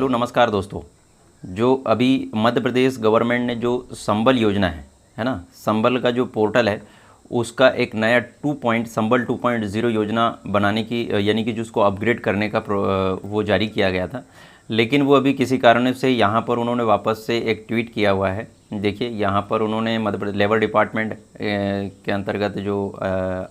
Hello नमस्कार दोस्तों। जो अभी मध्य प्रदेश गवर्नमेंट ने जो संबल योजना है ना, संबल का जो पोर्टल है उसका एक नया संबल 2.0 योजना बनाने की यानी कि जिसको अपग्रेड करने का वो जारी किया गया था, लेकिन वो अभी किसी कारण से यहाँ पर उन्होंने वापस से एक ट्वीट किया हुआ है। देखिए यहाँ पर उन्होंने मध्य प्रदेश लेबर डिपार्टमेंट के अंतर्गत जो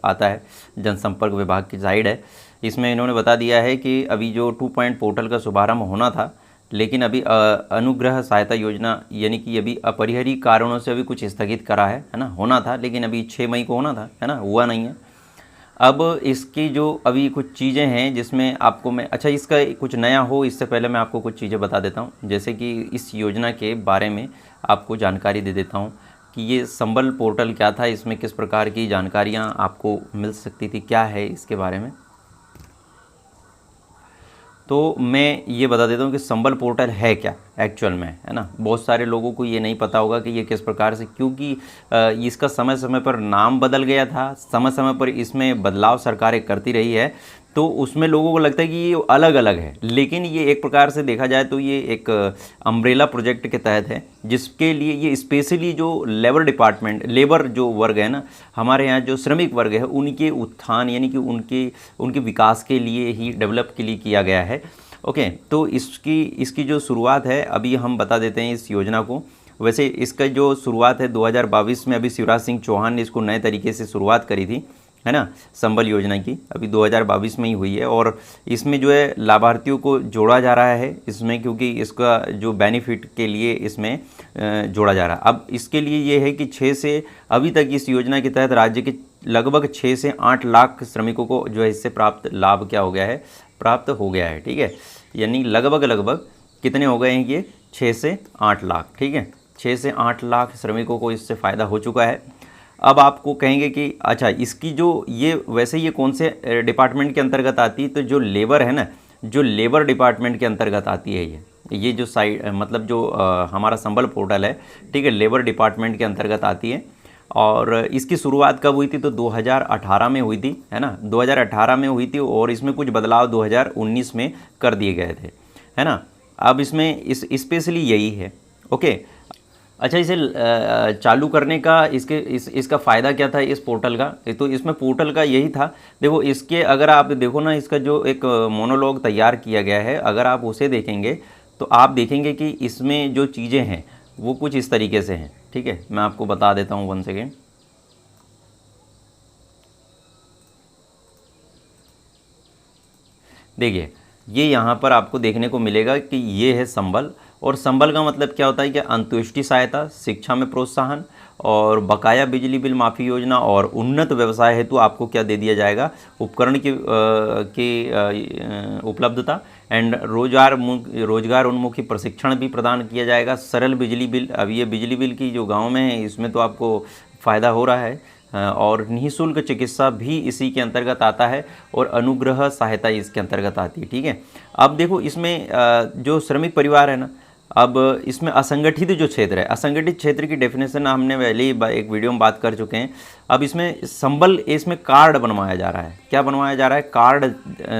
आता है, जनसंपर्क विभाग की साइड है, इसमें इन्होंने बता दिया है कि अभी जो 2 पॉइंट पोर्टल का शुभारंभ होना था, लेकिन अभी अनुग्रह सहायता योजना यानी कि अभी अपरिहार्य कारणों से अभी कुछ स्थगित करा है ना। होना था लेकिन अभी 6 मई को होना था, है ना, हुआ नहीं है। अब इसकी जो अभी कुछ चीज़ें हैं जिसमें आपको मैं इसका कुछ नया हो इससे पहले मैं आपको कुछ चीज़ें बता देता हूँ। जैसे कि इस योजना के बारे में आपको जानकारी दे देता हूँ कि ये संबल पोर्टल क्या था, इसमें किस प्रकार की जानकारियाँ आपको मिल सकती थी, क्या है इसके बारे में। तो मैं ये बता देता हूँ कि संबल पोर्टल है क्या एक्चुअल में, है ना। बहुत सारे लोगों को ये नहीं पता होगा कि ये किस प्रकार से, क्योंकि इसका समय समय पर नाम बदल गया था, समय समय पर इसमें बदलाव सरकारें करती रही है, तो उसमें लोगों को लगता है कि ये अलग अलग है, लेकिन ये एक प्रकार से देखा जाए तो ये एक अम्ब्रेला प्रोजेक्ट के तहत है, जिसके लिए ये स्पेशली जो लेबर जो वर्ग है ना, हमारे यहाँ जो श्रमिक वर्ग है, उनके उत्थान यानी कि उनके विकास के लिए ही डेवलप के लिए किया गया है। ओके, तो इसकी जो शुरुआत है अभी हम बता देते हैं इस योजना को। वैसे इसका जो शुरुआत है 2022 में अभी शिवराज सिंह चौहान ने इसको नए तरीके से शुरुआत करी थी, है ना, संबल योजना की अभी 2022 में ही हुई है। और इसमें जो है लाभार्थियों को जोड़ा जा रहा है इसमें, क्योंकि इसका जो बेनिफिट के लिए इसमें जोड़ा जा रहा है। अब इसके लिए ये है कि 6 से अभी तक इस योजना के तहत राज्य के लगभग 6 से 8 लाख श्रमिकों को जो है इससे प्राप्त लाभ क्या हो गया है, प्राप्त हो गया है। ठीक है, यानी लगभग कितने हो गए हैं ये, 6 से 8 लाख। ठीक है, 6 से 8 लाख श्रमिकों को इससे फ़ायदा हो चुका है। अब आपको कहेंगे कि अच्छा इसकी जो ये वैसे ये कौन से डिपार्टमेंट के अंतर्गत आती है, तो जो लेबर है ना, जो लेबर डिपार्टमेंट के अंतर्गत आती है ये जो साइड मतलब जो हमारा संबल पोर्टल है, ठीक है, लेबर डिपार्टमेंट के अंतर्गत आती है। और इसकी शुरुआत कब हुई थी, तो 2018 में हुई थी, है ना, 2018 में हुई थी, और इसमें कुछ बदलाव 2019 में कर दिए गए थे, है ना। अब इसमें स्पेशली यही है। ओके, अच्छा इसे चालू करने का इसका फ़ायदा क्या था इस पोर्टल का, तो इसमें पोर्टल का यही था। देखो इसके अगर आप देखो ना, इसका जो एक मोनोलॉग तैयार किया गया है, अगर आप उसे देखेंगे तो आप देखेंगे कि इसमें जो चीज़ें हैं वो कुछ इस तरीके से हैं। ठीक है, मैं आपको बता देता हूँ 1 सेकेंड। देखिए ये यहाँ पर आपको देखने को मिलेगा कि ये है संबल, और संबल का मतलब क्या होता है कि अंत्योष्टि सहायता, शिक्षा में प्रोत्साहन, और बकाया बिजली बिल माफ़ी योजना, और उन्नत व्यवसाय हेतु आपको क्या दे दिया जाएगा, उपकरण की उपलब्धता, एंड रोजगार उन्मुखी प्रशिक्षण भी प्रदान किया जाएगा। सरल बिजली बिल, अब ये बिजली बिल की जो गाँव में है इसमें तो आपको फ़ायदा हो रहा है, और निःशुल्क चिकित्सा भी इसी के अंतर्गत आता है, और अनुग्रह सहायता इसके अंतर्गत आती है। ठीक है, अब देखो इसमें जो श्रमिक परिवार है ना, अब इसमें असंगठित जो क्षेत्र है, असंगठित क्षेत्र की डेफिनेशन हमने पहले ही एक वीडियो में बात कर चुके हैं। अब इसमें संबल, इसमें कार्ड बनवाया जा रहा है। क्या बनवाया जा रहा है, कार्ड,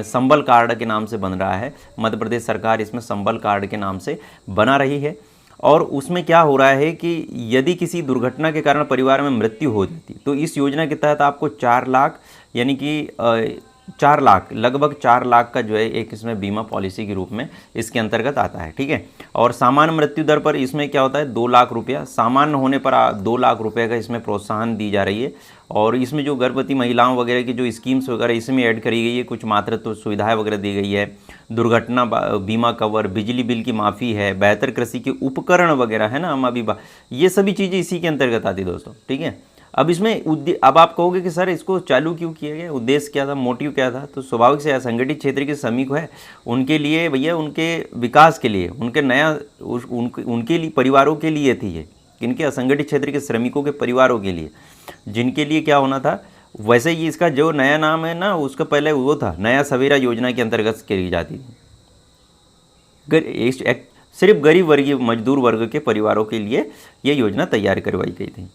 संबल कार्ड के नाम से बन रहा है। मध्य प्रदेश सरकार इसमें संबल कार्ड के नाम से बना रही है। और उसमें क्या हो रहा है कि यदि किसी दुर्घटना के कारण परिवार में मृत्यु हो जाती तो इस योजना के तहत आपको 4 लाख यानी कि 4 लाख, लगभग 4 लाख का जो है एक इसमें बीमा पॉलिसी के रूप में इसके अंतर्गत आता है। ठीक है, और सामान्य मृत्यु दर पर इसमें क्या होता है, 2 लाख रुपया, सामान्य होने पर 2 लाख रुपये का इसमें प्रोत्साहन दी जा रही है। और इसमें जो गर्भवती महिलाओं वगैरह की जो स्कीम्स वगैरह इसमें ऐड करी गई है, कुछ मातृत्व सुविधाएं वगैरह दी गई है, दुर्घटना बीमा कवर, बिजली बिल की माफ़ी है, बेहतर कृषि के उपकरण वगैरह, है ना, हम अभी ये सभी चीज़ें इसी के अंतर्गत आती दोस्तों। ठीक है, अब इसमें अब आप कहोगे कि सर इसको चालू क्यों किया गया, उद्देश्य क्या था, मोटिव क्या था, तो स्वाभाविक से असंगठित क्षेत्र के श्रमिक है उनके लिए भैया, उनके विकास के लिए, उनके उनके लिए परिवारों के लिए थी ये, किनके, असंगठित क्षेत्र के श्रमिकों के परिवारों के लिए, जिनके लिए क्या होना था। वैसे ही इसका जो नया नाम है ना, उसका पहले वो था नया सवेरा योजना के अंतर्गत की जाती थी। सिर्फ गरीब वर्गीय मजदूर वर्ग के परिवारों के लिए ये योजना तैयार करवाई गई थी।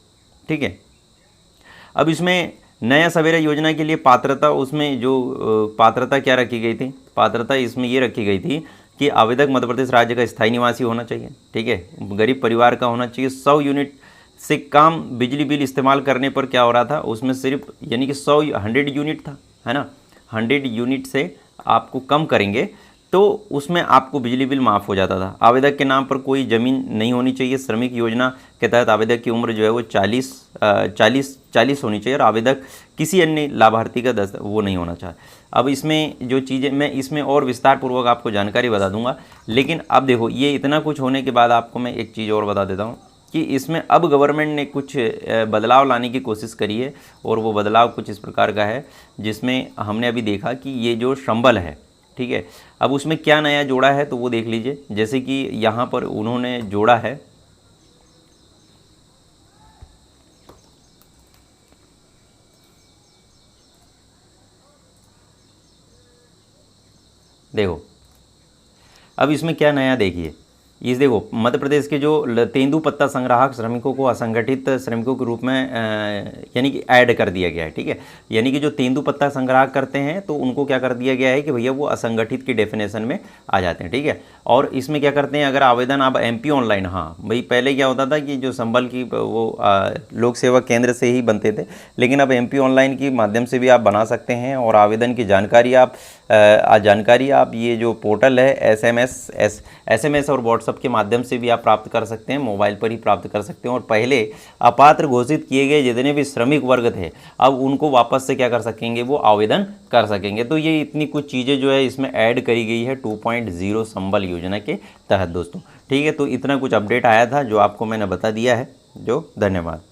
ठीक है, अब इसमें नया सवेरा योजना के लिए पात्रता, उसमें जो पात्रता क्या रखी गई थी, पात्रता इसमें ये रखी गई थी कि आवेदक मध्य प्रदेश राज्य का स्थायी निवासी होना चाहिए, ठीक है, गरीब परिवार का होना चाहिए, 100 यूनिट से कम बिजली बिल इस्तेमाल करने पर क्या हो रहा था उसमें सिर्फ यानी कि 100 यूनिट था, है ना, 100 यूनिट से आपको कम करेंगे तो उसमें आपको बिजली बिल माफ़ हो जाता था। आवेदक के नाम पर कोई ज़मीन नहीं होनी चाहिए। श्रमिक योजना के तहत आवेदक की उम्र जो है वो 40 होनी चाहिए और आवेदक किसी अन्य लाभार्थी का वो नहीं होना चाहिए। अब इसमें जो चीज़ें मैं इसमें और विस्तार पूर्वक आपको जानकारी बता दूंगा, लेकिन अब देखो ये इतना कुछ होने के बाद आपको मैं एक चीज़ और बता देता हूँ कि इसमें अब गवर्नमेंट ने कुछ बदलाव लाने की कोशिश करी है और वो बदलाव कुछ इस प्रकार का है जिसमें हमने अभी देखा कि ये जो संबल है, ठीक है, अब उसमें क्या नया जोड़ा है तो वो देख लीजिए। जैसे कि यहाँ पर उन्होंने जोड़ा है, देखो अब इसमें क्या नया देखिए, इस देखो मध्य प्रदेश के जो तेंदुपत्ता संग्राहक श्रमिकों को असंगठित श्रमिकों के रूप में यानी कि ऐड कर दिया गया है, ठीक है, यानी कि जो तेंदुपत्ता संग्रह करते हैं तो उनको क्या कर दिया गया है कि भैया वो असंगठित की डेफिनेशन में आ जाते हैं, ठीक है। और इसमें क्या करते हैं, अगर आवेदन आप MP ऑनलाइन, हाँ भाई पहले क्या होता था कि जो संबल की वो लोक सेवा केंद्र से ही बनते थे, लेकिन अब MP ऑनलाइन के माध्यम से भी आप बना सकते हैं और आवेदन की जानकारी आप ये जो पोर्टल है SMS और व्हाट्सएप के माध्यम से भी आप प्राप्त कर सकते हैं, मोबाइल पर ही प्राप्त कर सकते हैं। और पहले अपात्र घोषित किए गए जितने भी श्रमिक वर्ग थे अब उनको वापस से क्या कर सकेंगे, वो आवेदन कर सकेंगे। तो ये इतनी कुछ चीज़ें जो है इसमें ऐड करी गई है 2.0 संबल योजना के तहत दोस्तों, ठीक है। तो इतना कुछ अपडेट आया था जो आपको मैंने बता दिया है, जो धन्यवाद।